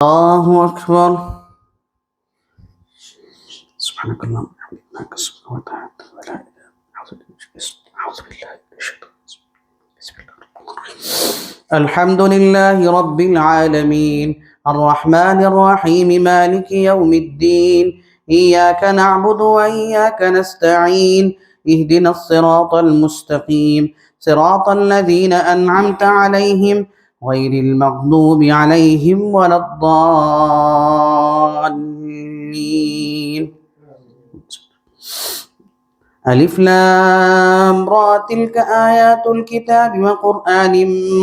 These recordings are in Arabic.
الله أكبر. سبحانك اللهم وبحمدك سبحانه وتعالى ولا إله إلا أنت أعوذ بالله من الشيطان بسم الله الرحمن الرحيم الحمد لله رب العالمين الرحمن الرحيم مالك يوم الدين إياك نعبد وإياك نستعين اهدنا الصراط المستقيم صراط الذين أنعمت عليهم غير المغضوب عليهم ولا الضالين. ألف لام را تلك آيات الكتاب وقرآن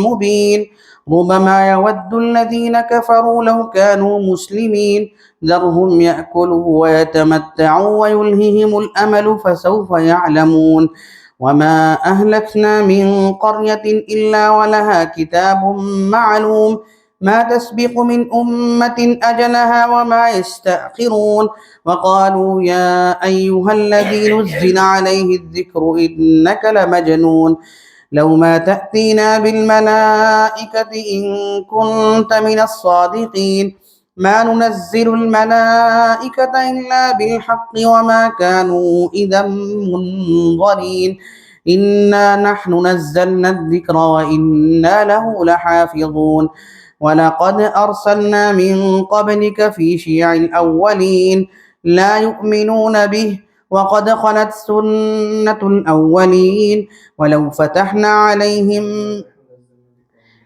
مبين ربما يود الذين كفروا لو كانوا مسلمين ذرهم يأكلوا ويتمتعوا ويلههم الأمل فسوف يعلمون وما أهلكنا من قرية إلا ولها كتاب معلوم ما تسبق من أمة أجلها وما يستأخرون وقالوا يا أيها الذي نزل عليه الذكر إنك لمجنون لو ما تأتينا بالملائكة إن كنت من الصادقين ما ننزل الملائكة إلا بالحق وما كانوا إذا منظرين إنا نحن نزلنا الذكر وإنا له لحافظون ولقد أرسلنا من قبلك في شيع الأولين لا يؤمنون به وقد خلت سنة الأولين ولو فتحنا عليهم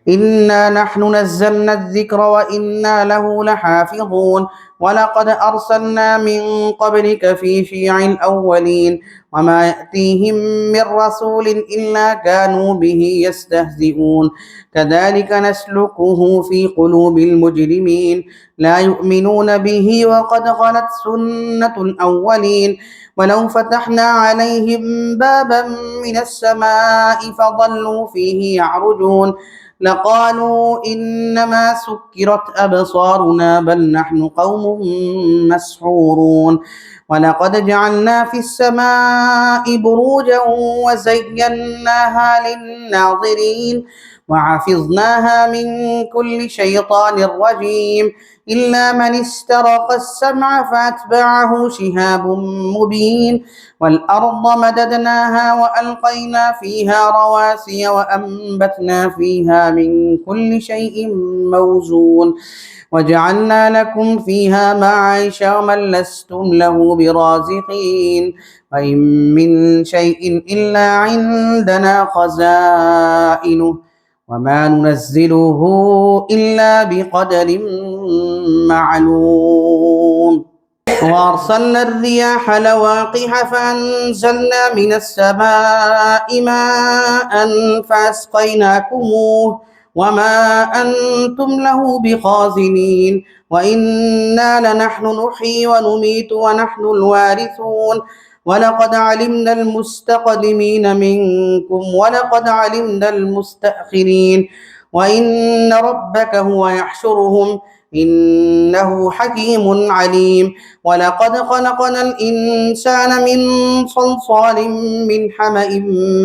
إنا نحن نزلنا الذكر وإنا له لحافظون ولقد أرسلنا من قبلك في شيع الأولين وما يأتيهم من رسول إلا كانوا به يستهزئون كذلك نسلكه في قلوب المجرمين لا يؤمنون به وقد خلت سنة الأولين ولو فتحنا عليهم بابا من السماء فظلوا فيه يعرجون لقالوا إنما سكرت أبصارنا بل نحن قوم مسحورون ولقد جعلنا في السماء بروجا وزيناها للناظرين وحفظناها من كل شيطان رجيم إلا من استرق السمع فأتبعه شهاب مبين والأرض مددناها وألقينا فيها رواسي وأنبتنا فيها من كل شيء موزون وجعلنا لكم فيها معايش ومن لستم له برازقين وإن من شيء إلا عندنا خزائنه وما ننزله إلا بقدر معلوم وأرسلنا الرياح لواقح فأنزلنا من السماء ماء فأسقيناكموه وما أنتم له بخازنين وإنا لنحن نحيي ونميت ونحن الوارثون ولقد علمنا المستقدمين منكم ولقد علمنا المستأخرين وإن ربك هو يحشرهم إنه حكيم عليم ولقد خلقنا الإنسان من صلصال من حمأ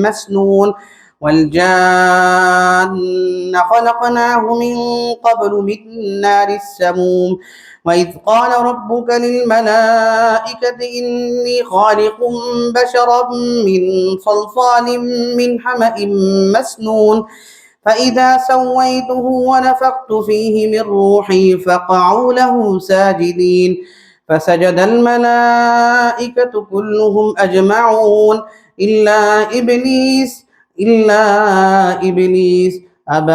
مسنون والجان خلقناه من قبل من نار السموم وإذ قال ربك للملائكة إني خالق بشرا من صلصال من حمأ مسنون فإذا سويته ونفخت فيه من روحي فقعوا له ساجدين فسجد الملائكة كلهم أجمعون إلا إبليس أبى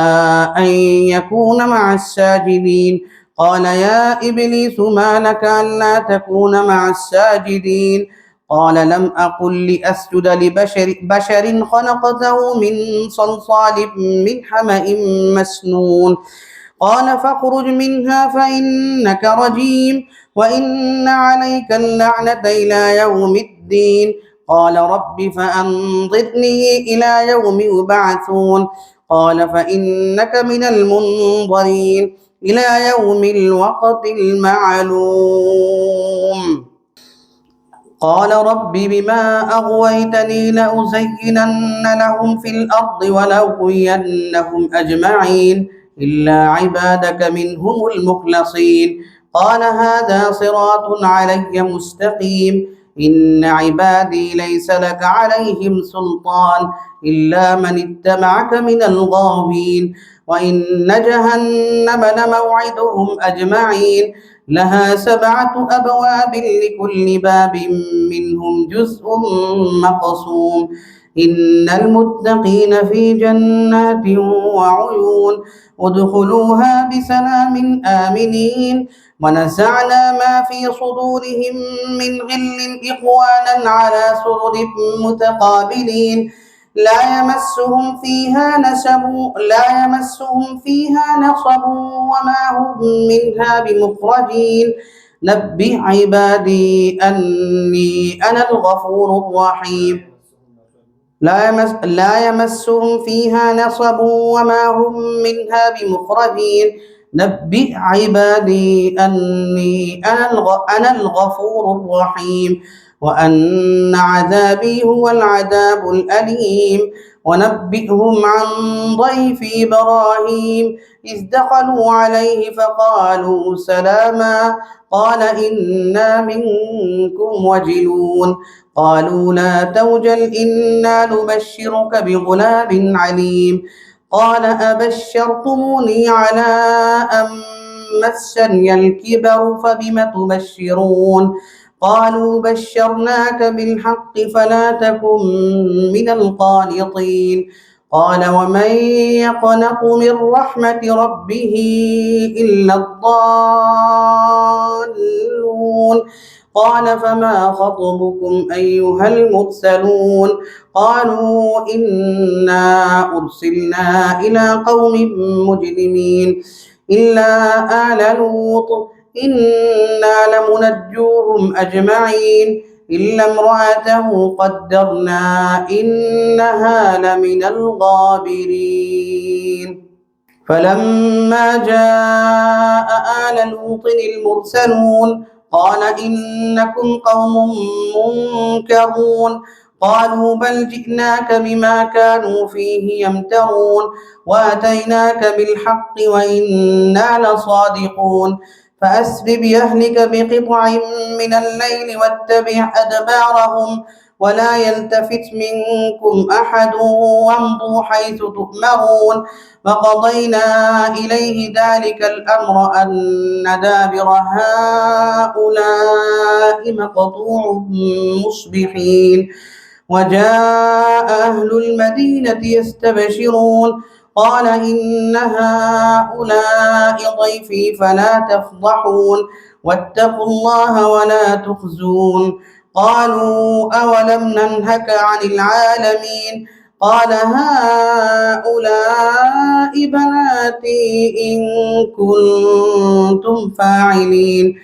أن يكون مع الساجدين قال يا إبليس ما لك ألا تكون مع الساجدين قال لم أقل لأسجد لبشر خلقته من صلصال من حمأ مسنون قال فاخرج منها فإنك رجيم وإن عليك اللعنة إلى يوم الدين قال رب فأنظرني إلى يوم يبعثون قال فإنك من المنظرين إلى يوم الوقت المعلوم قال رب بما أغويتني لأزينن لهم في الأرض ولأغوينهم أجمعين إلا عبادك منهم المخلصين. قال هذا صراط علي مستقيم. إن عبادي ليس لك عليهم سلطان إلا من اتبعك من الغاوين. وإن جهنم لموعدهم أجمعين. لها 7 أبواب لكل باب منهم جزء مقسوم. إن المتقين في جنات وعيون. ادخلوها بسلام آمنين. ونزعنا ما في صدورهم من غل إخوانا على سرر متقابلين. لا يمسهم فيها نصب وما هم منها بمخرجين. نبئ عبادي أني أنا الغفور الرحيم. لا يمسهم فيها نصب وما هم منها بمخرجين. نبئ عبادي أني أنا الغفور الرحيم وأن عذابي هو العذاب الأليم. ونبئهم عن ضيف إبراهيم إذ دخلوا عليه فقالوا سلاما قال إنا منكم وجلون. قالوا لا توجل إنا نبشرك بغلام عليم. قال أبشرتموني على أن مسني الكبر فبم تبشرون. قالوا بشرناك بالحق فلا تكن من القانطين. قال ومن يقنط من رحمة ربه إلا الضالون. قال فما خطبكم أيها المرسلون. قالوا إنا أرسلنا إلى قوم مجرمين إلا آل لوط إنا لمنجوهم أجمعين إلا امرأته قدرنا إنها لمن الغابرين. فلما جاء آل لوط المرسلون قال إنكم قوم منكرون. قالوا بل جئناك بما كانوا فيه يمترون وأتيناك بالحق وإنا لصادقون. فأسر بأهلك بقطع من الليل واتبع أدبارهم ولا يلتفت منكم أحد وامضوا حيث تؤمرون. وقضينا إليه ذلك الأمر أن دابر هؤلاء مقطوع مصبحين. وجاء أهل المدينة يستبشرون قال إن هؤلاء ضيفي فلا تفضحون واتقوا الله ولا تخزون. قالوا أولم ننهك عن العالمين. قال هؤلاء بناتي إن كنتم فاعلين.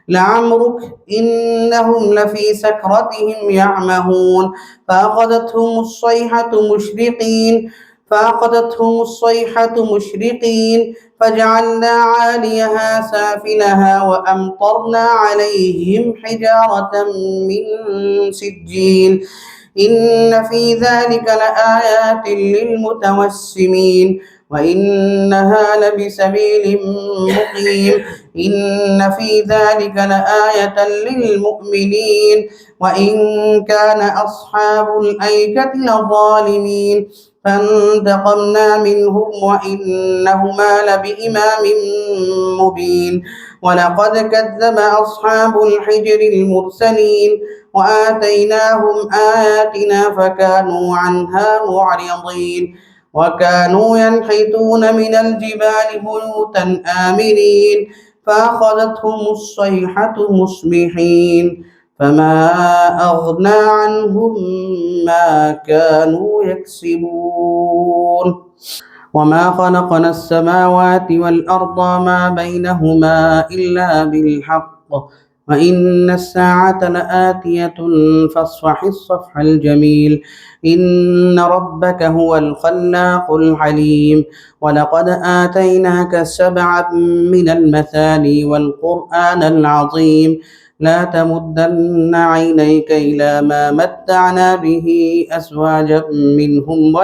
لعمرك إنهم لفي سكرتهم يعمهون. فأخذتهم الصيحة مشرقين فجعلنا عاليها سافلها وأمطرنا عليهم حجارة من سجيل. إن في ذلك لآيات للمتوسمين وإنها لبسبيل مقيم. إن في ذلك لآية للمؤمنين وإن كان أصحاب الأيكة لظالمين. فانتقمنا منهم وإنهما لبإمام مبين. ولقد كذب أصحاب الحجر المرسلين وآتيناهم آياتنا فكانوا عنها معرضين. وكانوا ينحتون من الجبال بيوتا آمنين فأخذتهم الصيحة مصبحين فما أغنى عنهم ما كانوا يكسبون. وما خلقنا السماوات والأرض ما بينهما إلا بالحق وإن الساعة لآتية فاصفح الصفح الجميل. إن ربك هو الخلاق العليم. ولقد آتيناك 7 من المثاني والقرآن العظيم. لا تمدن عينيك إلى ما متعنا به أزواجا منهم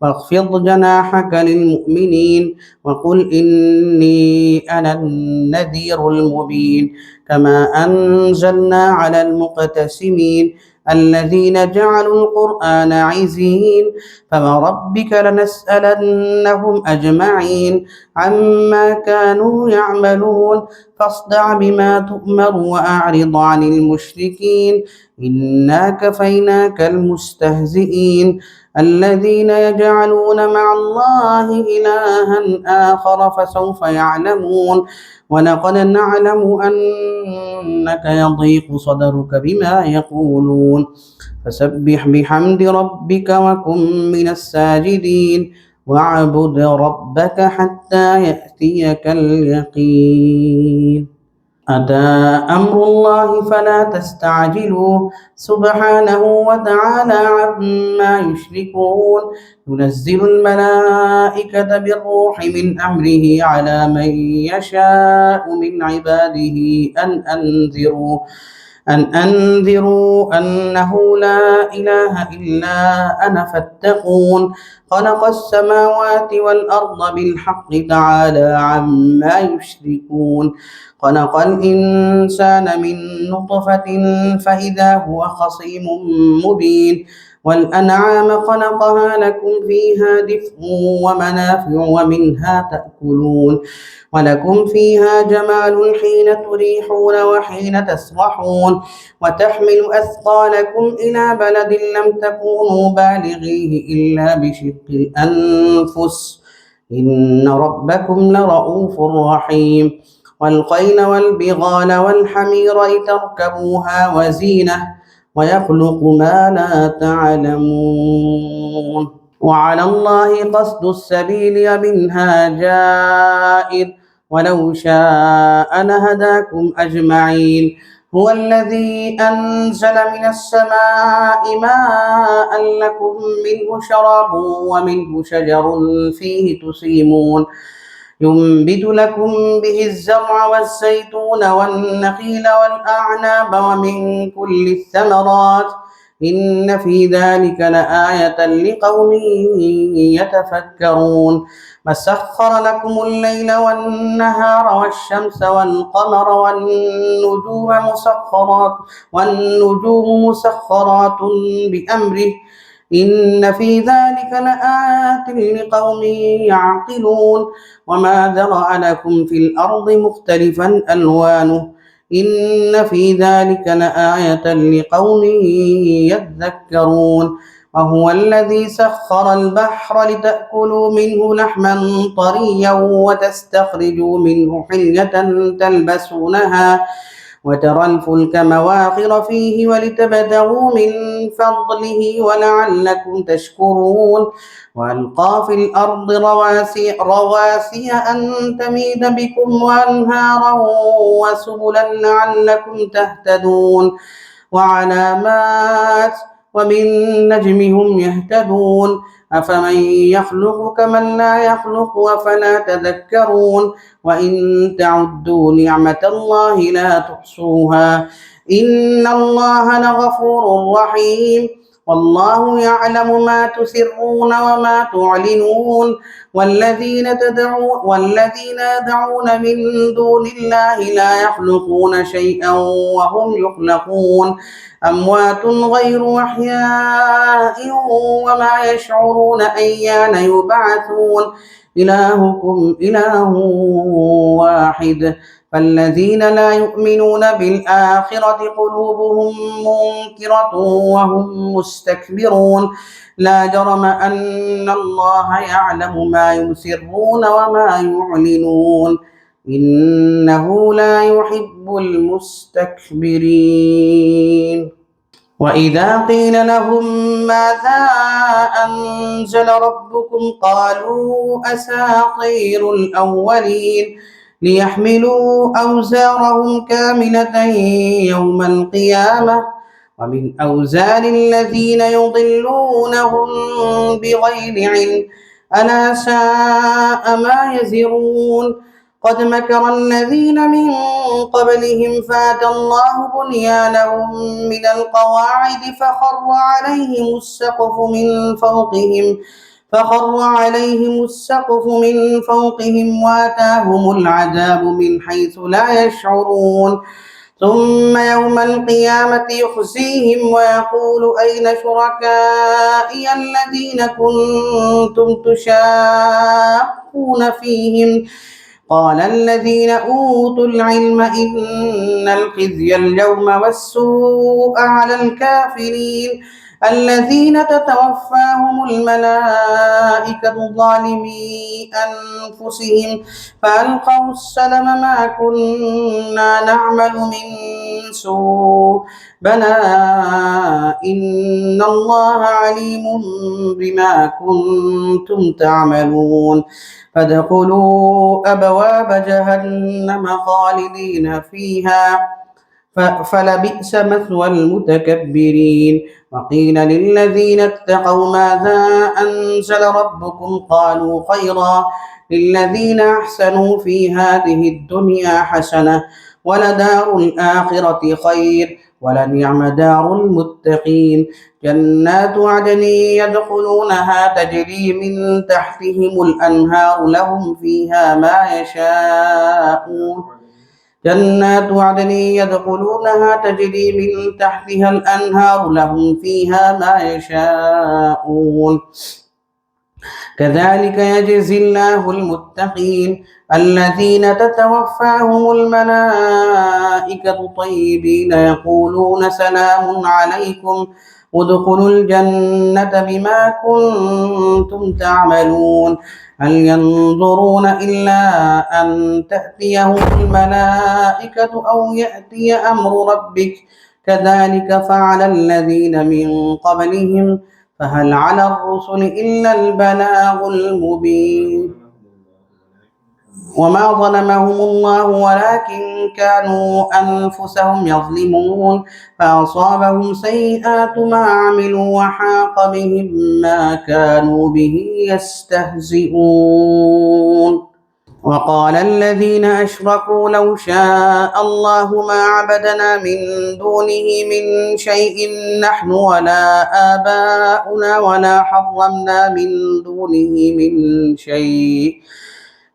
واخفض جناحك للمؤمنين وقل إني أنا النذير المبين كما أنزلنا على المقتسمين الذين جعلوا القرآن عزين فوربك لنسألنهم أجمعين عما كانوا يعملون فاصدع بما تؤمر وأعرض عن المشركين إنا كفيناك المستهزئين الذين يجعلون مع الله إلها آخر فسوف يعلمون ولقد نعلم أنك يضيق صدرك بما يقولون فسبح بحمد ربك وكن من الساجدين واعبد ربك حتى يأتيك اليقين أتى أمر الله فلا تستعجلوه سبحانه وتعالى عما يشركون ينزل الملائكة بالروح من أمره على من يشاء من عباده أن أنذروا أنه لا إله إلا أنا فاتقون خلق السماوات والأرض بالحق تعالى عما يشركون خلق الإنسان من نطفة فإذا هو خصيم مبين والأنعام خلقها لكم فيها دفء ومنافع ومنها تأكلون ولكم فيها جمال حين تريحون وحين تسرحون وتحمل أثقالكم إلى بلد لم تكونوا بالغيه إلا بشق الأنفس إن ربكم لرؤوف رحيم والخيل والبغال والحمير لتركبوها وزينة ويخلق ما لا تعلمون وعلى الله قصد السبيل ومنها جائر ولو شاء لهداكم أجمعين هو الذي أنزل من السماء ماء لكم منه شراب ومنه شجر فيه تسيمون ينبت لكم به الزرع والزيتون والنخيل والأعناب ومن كل الثمرات إن في ذلك لآية لقوم يتفكرون وسخر لكم الليل والنهار والشمس والقمر والنجوم مسخرات بأمره إن في ذلك لآيات لقوم يعقلون وما ذرأ لكم في الأرض مختلفا ألوانه إن في ذلك لآية لقوم يذكرون وهو الذي سخر البحر لتأكلوا منه لحما طريا وتستخرجوا منه حلية تلبسونها وترى الفلك مواخر فيه ولتبتغوا من فضله ولعلكم تشكرون وألقى في الأرض رواسي أن تميد بكم وأنهارا وسبلا لعلكم تهتدون وعلامات وبالنجم هم يهتدون أفمن يخلق كمن لا يخلق أفلا تذكرون وإن تعدوا نعمة الله لا تحصوها إن الله لغفور رحيم والله يعلم ما تسرون وما تعلنون والذين يدعون من دون الله لا يخلقون شيئا وهم يخلقون أموات غير أحياء وما يشعرون أيان يبعثون إلهكم إله واحد فالذين لا يؤمنون بالآخرة قلوبهم منكرة وهم مستكبرون لا جرم أن الله يعلم ما يسرون وما يعلنون إنه لا يحب المستكبرين وإذا قيل لهم ماذا أنزل ربكم قالوا أساطير الأولين ليحملوا أوزارهم كاملة يوم القيامة ومن أوزار الذين يضلونهم بغير علم ألا ساء ما يزرون قد مكر الذين من قبلهم فأتى الله بنيانهم من القواعد فخر عليهم السقف من فوقهم فخر عليهم السقف من فوقهم واتاهم العذاب من حيث لا يشعرون ثم يوم القيامة يخزيهم ويقول أين شركائي الذين كنتم تشاقون فيهم قال الذين أوتوا العلم إن الخزي اليوم والسوء على الكافرين الذين تتوفاهم الملائكة ظالمي أنفسهم فألقوا السلم ما كنا نعمل من سوء بلى إن الله عليم بما كنتم تعملون فادخلوا أبواب جهنم خالدين فيها فلبئس مثوى المتكبرين وقيل للذين اتقوا ماذا أنزل ربكم قالوا خيرا للذين أحسنوا في هذه الدنيا حسنة ولدار الآخرة خير ولنعم دار المتقين جنات عدن يدخلونها تجري من تحتهم الأنهار لهم فيها ما يشاءون جنات عدن يدخلونها تجري من تحتها الأنهار لهم فيها ما يشاءون كذلك يجزي الله المتقين الذين تتوفاهم الملائكة طيبين يقولون سلام عليكم ادخلوا الجنة بما كنتم تعملون هل ينظرون إلا أن تأتيهم الملائكة أو يأتي أمر ربك كذلك فعل الذين من قبلهم فهل على الرسل إلا البلاغ المبين وما ظلمهم الله ولكن كانوا أنفسهم يظلمون فأصابهم سيئات ما عملوا وحاق بهم ما كانوا به يستهزئون وقال الذين أشركوا لو شاء الله ما عبدنا من دونه من شيء نحن ولا آباؤنا ولا حرمنا من دونه من شيء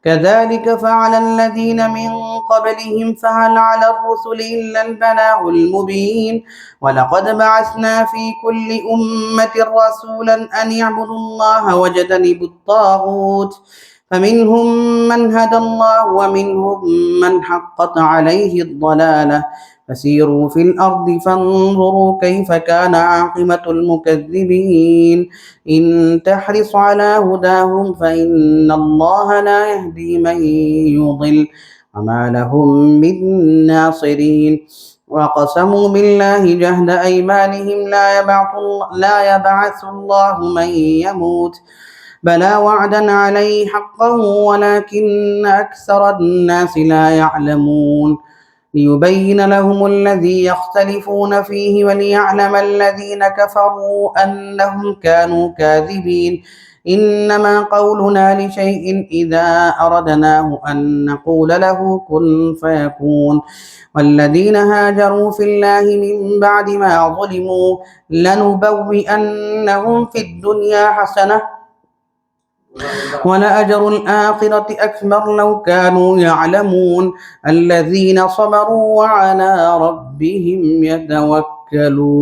كذلك فعل الذين من قبلهم فهل على الرسل إلا البلاغ المبين ولقد بعثنا في كل أمة رسولا أن يعبدوا الله واجتنبوا الطاغوت فمنهم من هدى الله ومنهم من حقت عليه الضلالة فسيروا في الأرض فانظروا كيف كان عاقبة المكذبين إن تحرص على هداهم فإن الله لا يهدي من يضل وما لهم من ناصرين وقسموا بالله جهد أيمانهم لا يبعث الله من يموت بلى وعدا عليه حقا ولكن أكثر الناس لا يعلمون ليبين لهم الذي يختلفون فيه وليعلم الذين كفروا أنهم كانوا كاذبين إنما قولنا لشيء إذا أردناه أن نقول له كن فيكون والذين هاجروا في الله من بعد ما ظلموا لنبوئنهم في الدنيا حسنة ولأجر الآخرة أكبر لو كانوا يعلمون الذين صبروا وعلى ربهم يتوكلون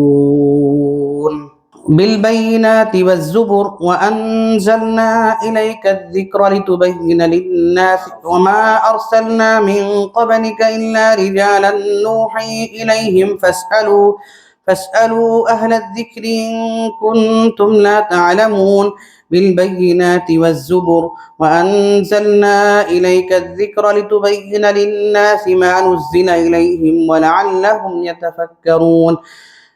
بالبينات والزبر وأنزلنا إليك الذكر لتبين للناس وما أرسلنا من قبلك إلا رجالا نوحي إليهم فاسألوا أهل الذكر إن كنتم لا تعلمون بالبينات والزبر وأنزلنا إليك الذكر لتبين للناس ما نزل إليهم ولعلهم يتفكرون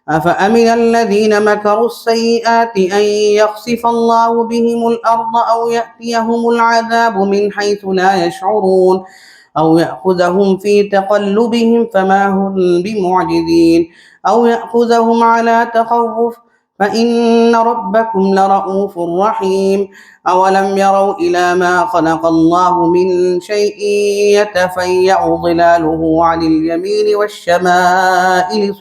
أفأمن الذين مكروا السيئات أن يخسف الله بهم الأرض أو يأتيهم العذاب من حيث لا يشعرون أو يأخذهم في تقلبهم فما هم بمعجزين أو يأخذهم على تخوف فإن ربكم لرؤوف رحيم أولم يروا إلى ما خلق الله من شيء يتفيأ ظلاله عن اليمين والشمائل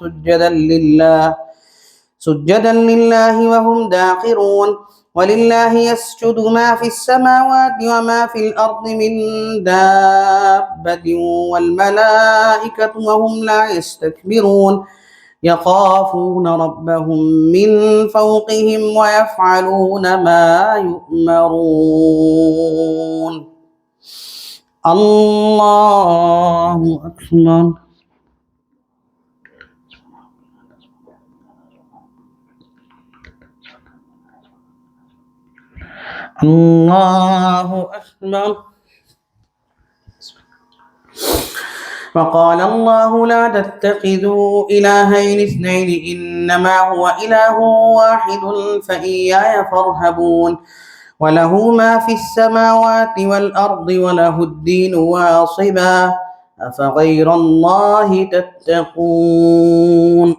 سجدا لله وهم داخرون ولله يسجد ما في السماوات وما في الأرض من دابة والملائكة وهم لا يستكبرون يخافون ربهم من فوقهم ويفعلون ما يؤمرون الله أكبر الله أكبر. وقال الله لا تتخذوا إلهين اثنين إنما هو إله واحد فإياي فارهبون وله ما في السماوات والأرض وله الدين واصبا أفغير الله تتقون